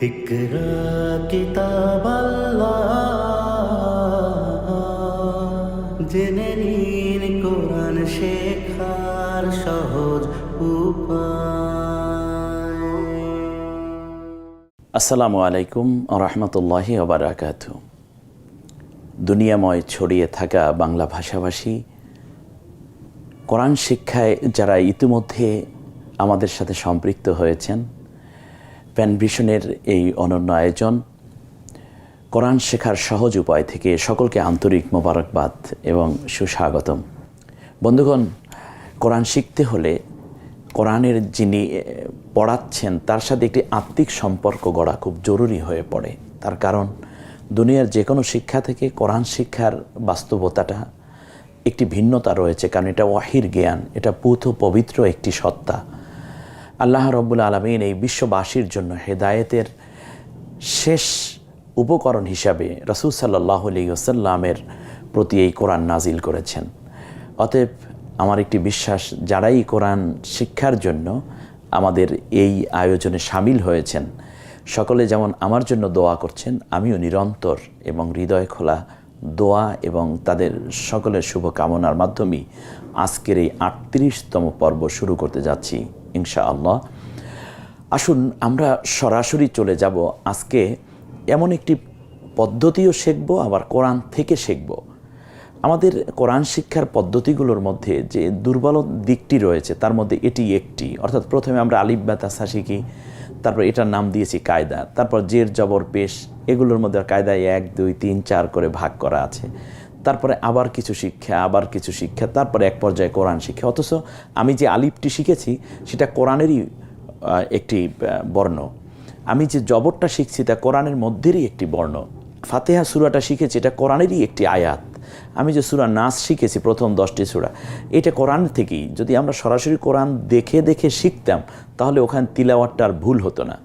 ইকরা কিতাব আল্লাহ, জেনে নিন কোরআন শেখার সহজ উপায়। আসসালামু আলাইকুম রহমতুল্লাহি ওয়া বারাকাতুহু। দুনিয়াময় ছড়িয়ে থাকা বাংলা ভাষাভাষী কোরআন শিক্ষায় যারা ইতিমধ্যে আমাদের সাথে সম্পৃক্ত হয়েছেন, প্যানভিশনের এই অনন্য আয়োজন কোরআন শেখার সহজ উপায় থেকে সকলকে আন্তরিক মোবারকবাদ এবং সুস্বাগতম। বন্ধুগণ, কোরআন শিখতে হলে কোরআনের যিনি পড়াচ্ছেন তার সাথে একটি আত্মিক সম্পর্ক গড়া খুব জরুরি হয়ে পড়ে। তার কারণ দুনিয়ার যে কোনো শিক্ষা থেকে কোরআন শিক্ষার বাস্তবতাটা একটি ভিন্নতা রয়েছে, কারণ এটা ওয়াহির জ্ঞান, এটা পুত পবিত্র একটি সত্তা। আল্লাহ রব্বুল আলামিন এই বিশ্ববাসীর জন্য হেদায়েতের শেষ উপকরণ হিসাবে রাসূল সাল্লাল্লাহু আলাইহি ওয়াসাল্লামের প্রতি এই কোরআন নাজিল করেছেন। অতএব আমার একটি বিশ্বাস, যারাই কোরআন শিক্ষার জন্য আমাদের এই আয়োজনে সামিল হয়েছেন, সকলে যেমন আমার জন্য দোয়া করছেন, আমিও নিরন্তর এবং হৃদয় খোলা দোয়া এবং তাদের সকলের শুভকামনার মাধ্যমেই আজকের এই ৩৮তম পর্ব শুরু করতে যাচ্ছি ইনশাআল্লাহ। আসুন আমরা সরাসরি চলে যাব আজকে এমন একটি পদ্ধতিও শিখব, আবার কোরআন থেকে শিখব। আমাদের কোরআন শিক্ষার পদ্ধতিগুলোর মধ্যে যে দুর্বল দিকটি রয়েছে তার মধ্যে এটি একটি, অর্থাৎ প্রথমে আমরা আলিফ বা তাসা শিখি, তারপর এটার নাম দিয়েছি কায়দা, তারপর জের জবর পেশ, এগুলোর মধ্যে কায়দায় 1 2 3 4 করে ভাগ করা আছে। তারপরে আবার কিছু শিক্ষা, তারপরে এক পর্যায়ে কোরআন শিক্ষা। অথচ আমি যে আলিফটি শিখেছি সেটা কোরআনেরই একটি বর্ণ, আমি যে জবরটা শিখছি তা কোরআনের মধ্যেরই একটি বর্ণ, ফাতিহা সূরাটা শিখেছি এটা কোরআনেরই একটি আয়াত, আমি যে সূরা নাস শিখেছি প্রথম 10টি সূরা এটা কোরআন থেকেই। যদি আমরা সরাসরি কোরআন দেখে দেখে শিখতাম তাহলে ওখানে তিলাওয়াতটা আর ভুল হতো না।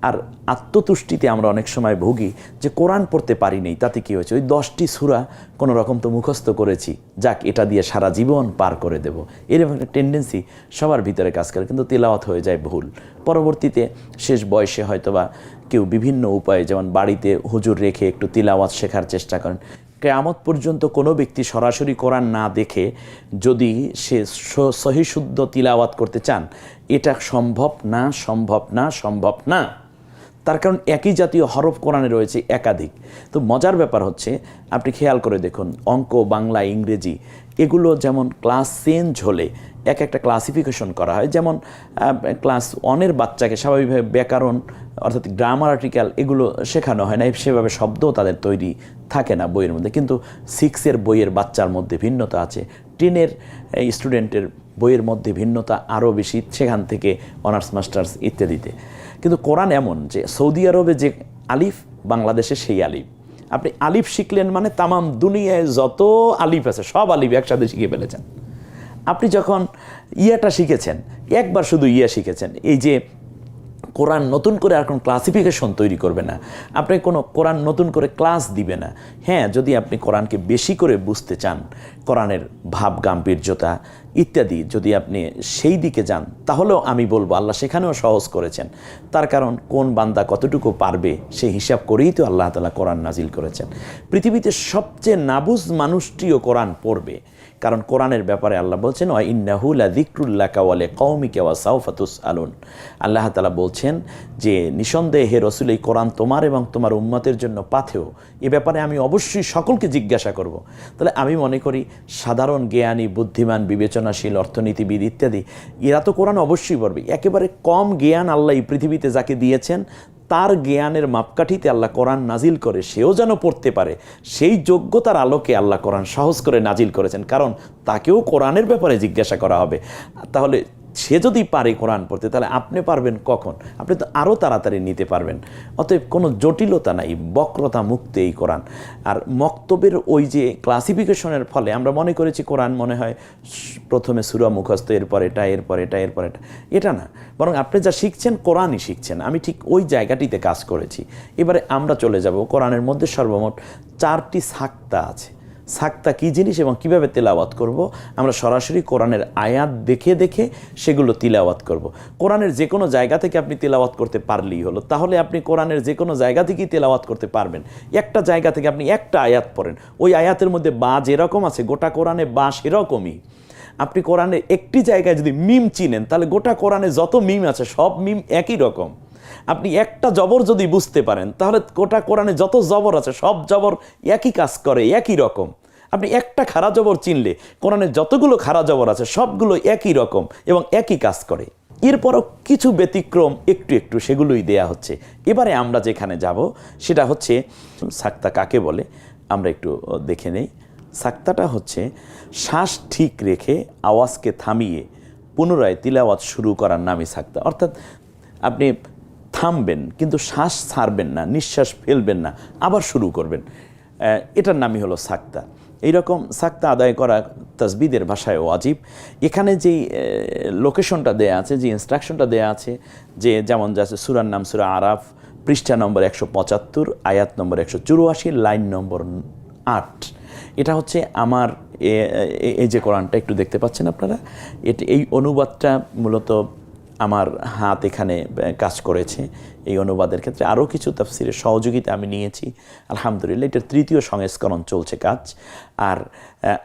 আর আত্মতুষ্টিতে আমরা অনেক সময় ভুগি যে কোরআন পড়তে পারি নাই, তাতে কী হয়েছে, ওই 10টি সূরা কোনো রকম তো মুখস্থ করেছি, যাক এটা দিয়ে সারা জীবন পার করে দেব, এরকম একটা টেন্ডেন্সি সবার ভিতরে কাজ করে, কিন্তু তিলাওয়াত হয়ে যায় ভুল। পরবর্তীতে শেষ বয়সে হয়তোবা কেউ বিভিন্ন উপায়ে, যেমন বাড়িতে হুজুর রেখে একটু তিলাওয়াত শেখার চেষ্টা করেন। কিয়ামত পর্যন্ত কোনো ব্যক্তি সরাসরি কোরআন না দেখে যদি সে সহি শুদ্ধ তিলাওয়াত করতে চান, এটা সম্ভব না। তার কারণ একই জাতীয় হরফ কোরআনে রয়েছে একাধিক। তো মজার ব্যাপার হচ্ছে, আপনি খেয়াল করে দেখুন, অঙ্ক, বাংলা, ইংরেজি এগুলো যেমন ক্লাস চেঞ্জ হলে এক একটা ক্লাসিফিকেশন করা হয়। যেমন ক্লাস 1-এর বাচ্চাকে স্বাভাবিকভাবে ব্যাকরণ অর্থাৎ গ্রামার আর্টিকেল এগুলো শেখানো হয় না, সেভাবে শব্দও তাদের তৈরি থাকে না বইয়ের মধ্যে। কিন্তু 6-এর বইয়ের বাচ্চার মধ্যে ভিন্নতা আছে, 10-এর স্টুডেন্টের বইয়ের মধ্যে ভিন্নতা আরও বেশি, সেখান থেকে অনার্স মাস্টার্স ইত্যাদিতে। কিন্তু কোরআন এমন যে সৌদি আরবে যে আলিফ, বাংলাদেশে সেই আলিফ। আপনি আলিফ শিখলেন মানে তামাম দুনিয়ায় যত আলিফ আছে সব আলিফ একসাথে শিখে ফেলেছেন। আপনি যখন ইয়াটা শিখেছেন, একবার শুধু ইয়া শিখেছেন, এই যে কোরআন নতুন করে আর কোনো ক্লাসিফিকেশন তৈরি করবে না, আপনি কোনো কোরআন নতুন করে ক্লাস দিবে না। হ্যাঁ, যদি আপনি কোরআনকে বেশি করে বুঝতে চান, কোরআনের ভাব গাম্ভীর্যতা ইত্যাদি যদি আপনি সেই দিকে যান, তাহলেও আমি বলবো আল্লাহ সেখানেও সহজ করেছেন। তার কারণ কোন বান্দা কতটুকু পারবে সেই হিসাব করেই তো আল্লাহ তাআলা কোরআন নাজিল করেছেন। পৃথিবীতে সবচেয়ে নাবুজ মানুষটিও কোরআন পড়বে, কারণ কোরআনের ব্যাপারে আল্লাহ বলছেন ওয়া ইন্নাহু লাযিকরুল্লাকা ওয়া লিকাওমিকা ওয়া সাওফা তুসআলুন। আল্লাহ তাআলা বলছেন যে নিঃসন্দেহে হে রাসূল, এই কোরআন তোমার এবং তোমার উম্মতের জন্য পাথেয়, এ ব্যাপারে আমি অবশ্যই সকলকে জিজ্ঞাসা করব। তাহলে আমি মনে করি সাধারণ জ্ঞানী, বুদ্ধিমান, বিবেচনাশীল, অর্থনীতিবিদ ইত্যাদি এরা তো কোরআন অবশ্যই পড়বে। একেবারে কম জ্ঞান আল্লাহ এই পৃথিবীতে যাকে দিয়েছেন তার জ্ঞানের মাপকাঠিতে আল্লাহ কোরআন নাজিল করে সেও যেন পড়তে পারে, সেই যোগ্যতার আলোকে আল্লাহ কোরআন সহজ করে নাজিল করেছেন, কারণ তাকেও কোরআনের ব্যাপারে জিজ্ঞাসা করা হবে। তাহলে সে যদি পারে কোরআন পড়তে, তাহলে আপনি পারবেন কখন? আপনি তো আরও তাড়াতাড়ি নিতে পারবেন। অতএব কোনো জটিলতা নাই, বক্রতা মুক্ত এই কোরআন। আর মক্তবের ওই যে ক্লাসিফিকেশনের ফলে আমরা মনে করেছি কোরআন মনে হয় প্রথমে সূরা মুখস্থ, এরপর এটা, এটা না, বরং আপনি যা শিখছেন কোরআনই শিখছেন। আমি ঠিক ওই জায়গাটিতে কাজ করেছি। এবারে আমরা চলে যাব, কোরআনের মধ্যে সর্বমোট 4টি সাক্তা আছে। সাক্তা কী জিনিস এবং কিভাবে তেলাওয়াত করব, আমরা সরাসরি কোরআনের আয়াত দেখে দেখে সেগুলো তিলাওয়াত করব। কোরআনের যে কোনো জায়গা থেকে আপনি তেলাওয়াত করতে পারলেই হলো, তাহলে আপনি কোরআনের যে কোনো জায়গা থেকেই তেলাওয়াত করতে পারবেন। একটা জায়গা থেকে আপনি একটা আয়াত পড়েন, ওই আয়াতের মধ্যে বা যেরকম আছে গোটা কোরআনে বা সেরকমই। আপনি কোরআনের একটি জায়গায় যদি মিম চিনেন, তাহলে গোটা কোরআনে যত মিম আছে সব মিম একই রকম। আপনি একটা জবর যদি বুঝতে পারেন, তাহলে গোটা কোরআনে যত জবর আছে সব জবর একই কাজ করে, একই রকম। আপনি একটা খাড়া জবর চিনলে কোরআনে যতগুলো খাড়া জবর আছে সবগুলো একই রকম এবং একই কাজ করে। এরপরও কিছু ব্যতিক্রম একটু একটু সেগুলোই দেয়া হচ্ছে। এবারে আমরা যেখানে যাব সেটা হচ্ছে সাক্তা কাকে বলে আমরা একটু দেখে নেই। সাক্তাটা হচ্ছে শ্বাস ঠিক রেখে আওয়াজকে থামিয়ে পুনরায় তিলাওয়াত শুরু করার নামই সাক্তা। অর্থাৎ আপনি থামবেন কিন্তু শ্বাস ছাড়বেন না, নিঃশ্বাস ফেলবেন না, আবার শুরু করবেন, এটার নামই হলো সাক্তা। এইরকম সাক্তা আদায় করা তাসবিদের ভাষায় ওয়াজিব। এখানে যেই লোকেশনটা দেয়া আছে, যে ইনস্ট্রাকশনটা দেয়া আছে, যে যেমন যাচ্ছে সূরার নাম সূরা আরাফ, পৃষ্ঠা নম্বর 175, আয়াত নম্বর 184, লাইন নম্বর 8। এটা হচ্ছে আমার এই যে কোরআনটা একটু দেখতে পাচ্ছেন আপনারা, এই অনুবাদটা মূলত আমার হাত এখানে কাজ করেছে। এই অনুবাদের ক্ষেত্রে আরও কিছু তাফসিরের সহযোগিতা আমি নিয়েছি, আলহামদুলিল্লাহ। এটার 3য় সংস্করণ চলছে কাজ। আর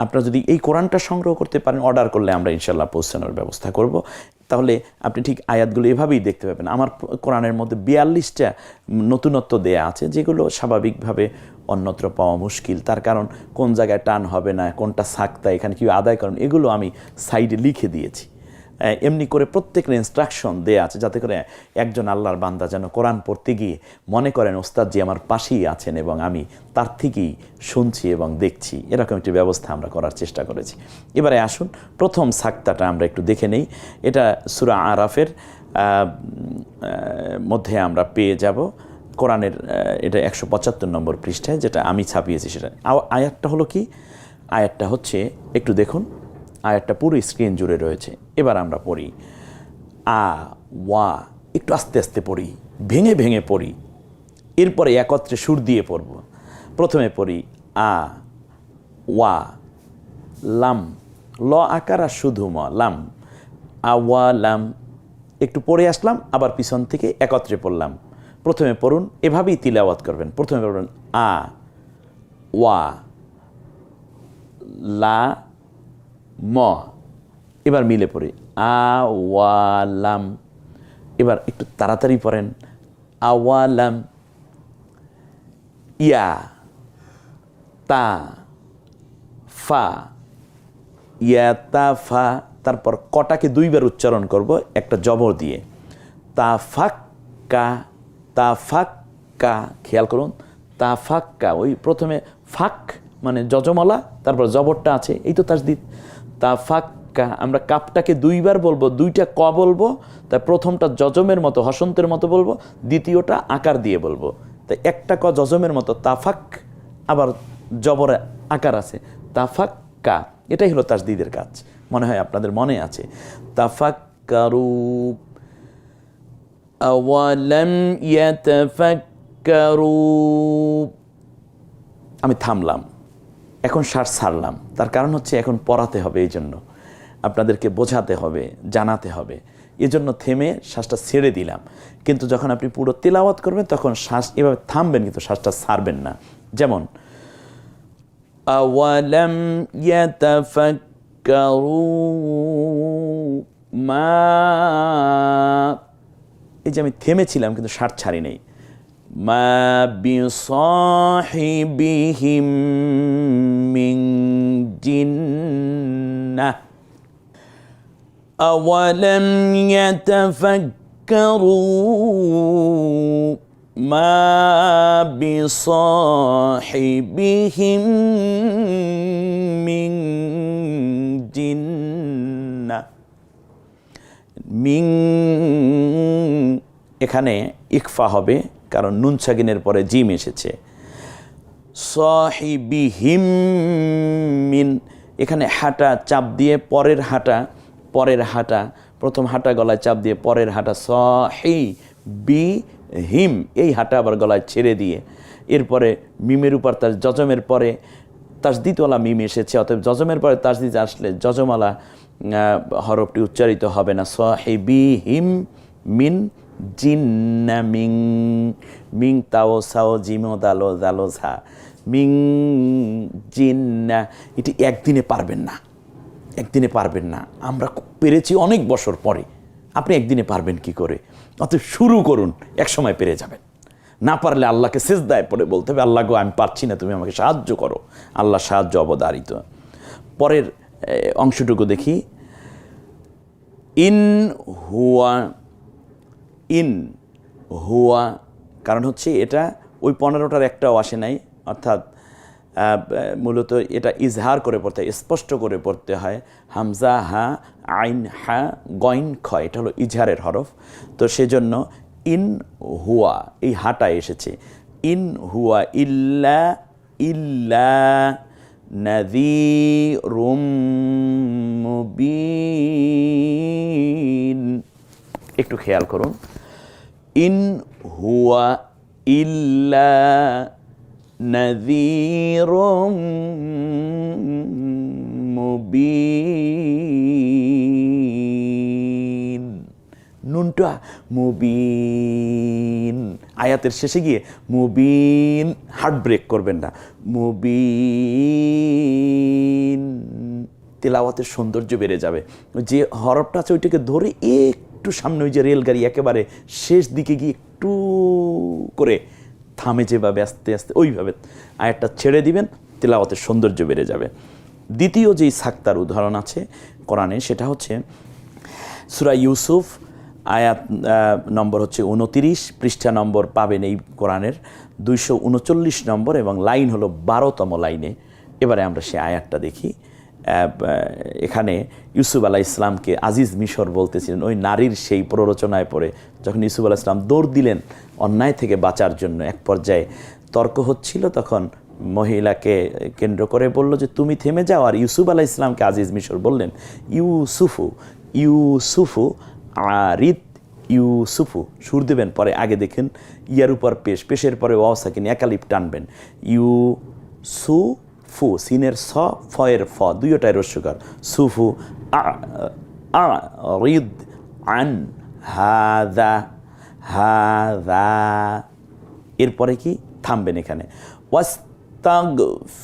আপনারা যদি এই কোরআনটা সংগ্রহ করতে পারেন, অর্ডার করলে আমরা ইনশাল্লাহ পৌঁছানোর ব্যবস্থা করব। তাহলে আপনি ঠিক আয়াতগুলো এভাবেই দেখতে পাবেন। আমার কোরআনের মধ্যে 42টা নতুনত্ব দেয়া আছে, যেগুলো স্বাভাবিকভাবে অন্যত্র পাওয়া মুশকিল। তার কারণ কোন জায়গায় টান হবে না, কোনটা সাক্তা, এখানে কী আদায় করেন, এগুলো আমি সাইডে লিখে দিয়েছি। এমনি করে প্রত্যেকের ইনস্ট্রাকশন দেয়া আছে, যাতে করে একজন আল্লাহর বান্দা যেন কোরআন পড়তে গিয়ে মনে করেন ওস্তাদজি আমার পাশেই আছেন এবং আমি তার থেকেই শুনছি এবং দেখছি। এরকম একটি ব্যবস্থা আমরা করার চেষ্টা করেছি। এবারে আসুন প্রথম সাক্তাটা আমরা একটু দেখে নেই। এটা সূরা আরাফের মধ্যে আমরা পেয়ে যাব। কোরআনের এটা 175 নম্বর পৃষ্ঠায়, যেটা আমি ছাপিয়েছি। সেটা আয়াতটা হলো কি? আয়াতটা হচ্ছে, একটু দেখুন, আয়াতটা পুরো স্ক্রিন জুড়ে রয়েছে। এবার আমরা পড়ি আ ওয়া, একটু আস্তে আস্তে পড়ি, ভেঙে ভেঙে পড়ি, এরপরে একত্রে সুর দিয়ে পড়ব। প্রথমে পড়ি আ ওয়া লাম, ল আকার আর শুধু ম, লাম, আওয়া লাম। একটু পড়ে আসলাম, আবার পিছন থেকে একত্রে পড়লাম। প্রথমে পড়ুন, এভাবেই তিলাওয়াত করবেন। প্রথমে পড়ুন আ ওয়া লা ম, এবার মিলে পড়ি আওয়ালাম। এবার একটু তাড়াতাড়ি পড়েন আওয়ালাম, ইয়া তা ফা, ইয়া তা ফা। তারপর কটাকে 2বার উচ্চারণ করব একটা জবর দিয়ে, তা ফাক্কা, তা ফাক্কা। খেয়াল করুন, তা ফাক্কা, ওই প্রথমে ফাক মানে যজমলা, তারপর জবরটা আছে, এই তো তাসদিদ। তা ফাক্কা, আমরা কাপটাকে 2বার বলবো, 2টা ক বলবো। তাই প্রথমটা যজমের মতো হসন্তের মতো বলবো, দ্বিতীয়টা আকার দিয়ে বলবো। তাই একটা ক যজমের মতো তাফাক, আবার জবরে আকার আছে তাফাক্কা। এটাই হলো তাসদিদের কাজ, মনে হয় আপনাদের মনে আছে। তাফাক্কারু, আওয়ালাম ইয়াতাফাক্কারু। আমি থামলাম, এখন শ্বাস ছাড়লাম। তার কারণ হচ্ছে এখন পড়াতে হবে, এই জন্য আপনাদেরকে বোঝাতে হবে, জানাতে হবে, এজন্য থেমে শ্বাসটা ছেড়ে দিলাম। কিন্তু যখন আপনি পুরো তেলাওয়াত করবেন তখন শ্বাস এভাবে থামবেন, কিন্তু শ্বাসটা ছাড়বেন না। যেমন আওয়ালাম ইয়াতাফাক্কারু মা, এই যে আমি থেমেছিলাম কিন্তু শ্বাস ছাড়ি নেই। মা বিসাহিবিহিম মিন জিন্নাহ, আওয়ালাম ইয়াতাফাক্কারু মা বিসাহিবিহিম মিন জিন্নাহ। মিন, এখানে ইকফা হবে কারণ নুন সাকিনের পরে জিম এসেছে। সাহিবিহিম মিন, এখানে হাঁটা চাপ দিয়ে পরের হাঁটা, প্রথম হাঁটা গলায় চাপ দিয়ে পরের হাঁটা, সাহিবিহিম, এই হাঁটা আবার গলায় ছেড়ে দিয়ে এরপরে মিমের উপর তার জজমের পরে তাসদিদওয়ালা মিম এসেছে, অতএব জজমের পরে তাসদিদ আসলে জজমালা হরফটি উচ্চারিত হবে না। সাহিবিহিম মিন জিন্না মিং, মিং তাও সাও জিমো দালো দালো ঝা, মিং জিন্না। এটি একদিনে পারবেন না, একদিনে পারবেন না। আমরা পেরেছি অনেক বছর পরে, আপনি একদিনে পারবেন কি করে? অতএব শুরু করুন, এক সময় পেরে যাবেন। না পারলে আল্লাহকে সিজদায় পড়ে বলতে হবে, আল্লাহ গো আমি পারছি না, তুমি আমাকে সাহায্য করো। আল্লাহ সাহায্য অবধারিত। পরের অংশটুকু দেখি, ইন হুয়া, ইন হুয়া, কারণ হচ্ছে এটা ওই 15টার একটাও আসে নাই, অর্থাৎ মূলত এটা ইজহার করে পড়তে হয়, স্পষ্ট করে পড়তে হয়। হামজা হা আইন হা গইন খ, এটা হলো ইজহারের হরফ। তো সেজন্য ইন হুয়া, এই হাটা এসেছে। ইন হুয়া ইল্লা ইল্লা নাযীরুম মুবিন। একটু খেয়াল করুন, ইন হুয়া ইল্লা নাযীরুম মুবিন। নুনটা মুবিন, আয়াতের শেষে গিয়ে মুবিন, হার্ট ব্রেক করবেন না, মুবিন। তেলাওয়াতের সৌন্দর্য বেড়ে যাবে। যে হরফটা আছে ওইটাকে ধরে একটু সামনে, ওই যে রেলগাড়ি একেবারে শেষ দিকে গিয়ে একটু করে থামে যেভাবে আস্তে আস্তে, ওইভাবে আয়াতটা ছেড়ে দিবেন, তেলাওয়াতের সৌন্দর্য বেড়ে যাবে। দ্বিতীয় যেই সাক্তার উদাহরণ আছে কোরআনে, সেটা হচ্ছে সূরা ইউসুফ, আয়াত নম্বর হচ্ছে 29, পৃষ্ঠা নম্বর পাবেন এই কোরআনের 239 নম্বর, এবং লাইন হলো 12তম লাইনে। এবারে আমরা সেই আয়াতটা দেখি। এখানে ইউসুফ আলাইহিস ইসলামকে আজিজ মিশর বলতেছিলেন, ওই নারীর সেই প্ররোচনায় পড়ে যখন ইউসুফ আলাইহিস ইসলাম দৌড় দিলেন অন্যায় থেকে বাঁচার জন্য, এক পর্যায়ে তর্ক হচ্ছিল, তখন মহিলাকে কেন্দ্র করে বলল যে তুমি থেমে যাও, আর ইউসুফ আলাইহিস ইসলামকে আজিজ মিশর বললেন ইউসুফু ইউসুফু আরিদ ইউসুফু, সুর দেবেন, পরে আগে দেখেন ইয়ার উপর পেশ, পেশের পরে ওয়াও সাকিন একালিপ টানবেন, ইউসুফু, সিনের স ফয়ের ফ, দুইটাই রস্যকার, সুফু আরিদ আন হাযা হাযা। এরপরে কি থামবেন এখানে, ওয়াস্তাগফিরি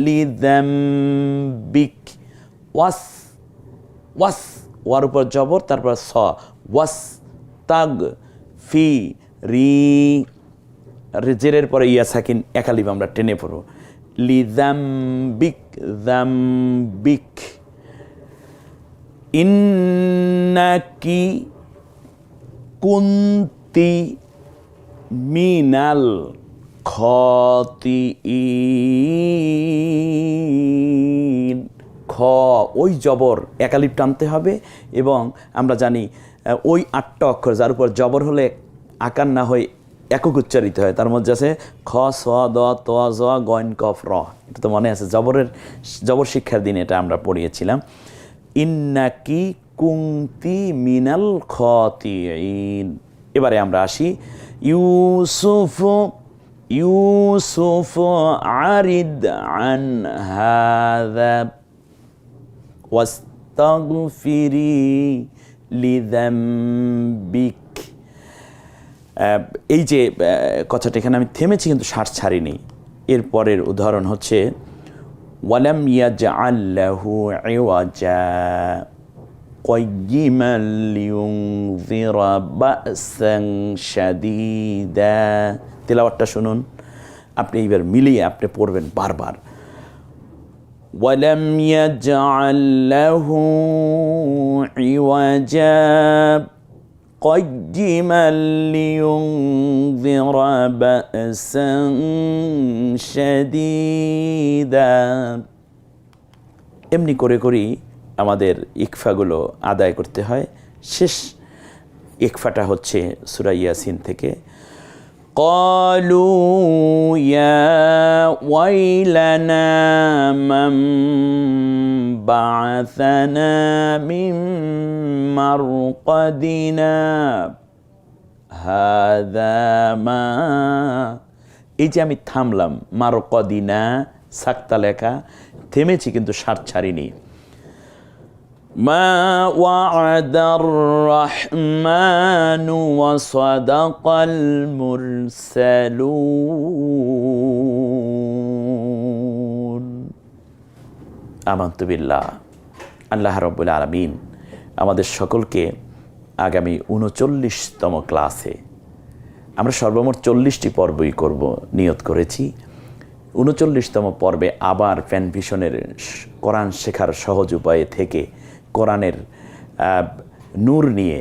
লিযামবিক, ওয়াস ওয়াস, ওয়ার উপর জবর, তারপর স, ওয়াস তাগ ফি রি, জেরের পরে ইয়া সাকিন একালিপ আমরা টেনে পড়ব, লিযামবিক যামবিক, ইন্নাকি কুনতি মিনাল খাতিইন। খ, ওই জবর একালিপ টানতে হবে, এবং আমরা জানি ওই 8টা অক্ষর যার উপর জবর হলে আকার না হয়ে একক উচ্চারিত হয়, তার মধ্যে আছে খ, স, দ, ত, জ, গইন, কফ, র। এটা তো মনে আছে, জবর শিক্ষার দিনে এটা আমরা পড়িয়েছিলাম। ইন্নাকি কুনতি মিনাল খাতিইন। এবারে আমরা আসি, ইউসুফ ইউসুফ আরিদ আন হাযা ওয়াস্তাগফিরি লিযামবিক। এই যে কথাটা, এখানে আমি থেমেছি কিন্তু শ্বাস ছাড়িনি। এরপরের উদাহরণ হচ্ছে ওয়ালাম ইয়াজআল লাহু ইওয়াজা কাইয়িমান লিয়ুনযিরা বা'সান শাদীদা। তেলাওয়াতটা শুনুন, আপনি এইবার মিলিয়ে আপনি পড়বেন বারবার। ওয়ালাম ইয়াজআল লাহু ইওয়াজা কাইয়িমান লিয়ুনযিরা বা'সান শাদীদা। এমনি করে করেই আমাদের ইকফাগুলো আদায় করতে হয়। শেষ ইকফাটা হচ্ছে সূরা ইয়াসিন থেকে, ক্বালু ইয়া ওয়াইলানা মান বা'আসানা মিন মারকাদিনা হাযা মা। এই যে আমি থামলাম, মারকদিনা সাক্তা লেখা, থেমেছি কিন্তু সার ছাড়িনি। মা ওয়া'দার রাহমানু ওয়া সাদাকাল মুরসালুন। আমানতু বিল্লাহ। আল্লাহ রাব্বুল আলামিন আমাদের সকলকে আগামী 39তম ক্লাসে, আমরা সর্বমোট 40টি পর্বই করব নিয়ত করেছি, 39তম পর্বে আবার প্যান ভিশনের কোরআন শেখার সহজ উপায়ে থেকে কোরআনের নূর নিয়ে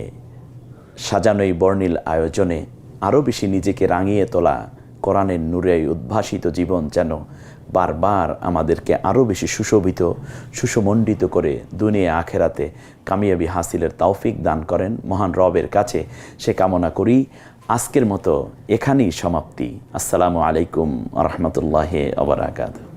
সাজানো এই বর্ণিল আয়োজনে আরও বেশি নিজেকে রাঙিয়ে তোলা, কোরআনের নূরে উদ্ভাসিত জীবন যেন বারবার আমাদেরকে আরও বেশি সুশোভিত সুসমণ্ডিত করে দুনিয়া আখেরাতে কামিয়াবি হাসিলের তৌফিক দান করেন মহান রবের কাছে সে কামনা করি। আজকের মতো এখানেই সমাপ্তি। আসসালামু আলাইকুম ওয়া রাহমাতুল্লাহি ওয়া বারাকাতুহু।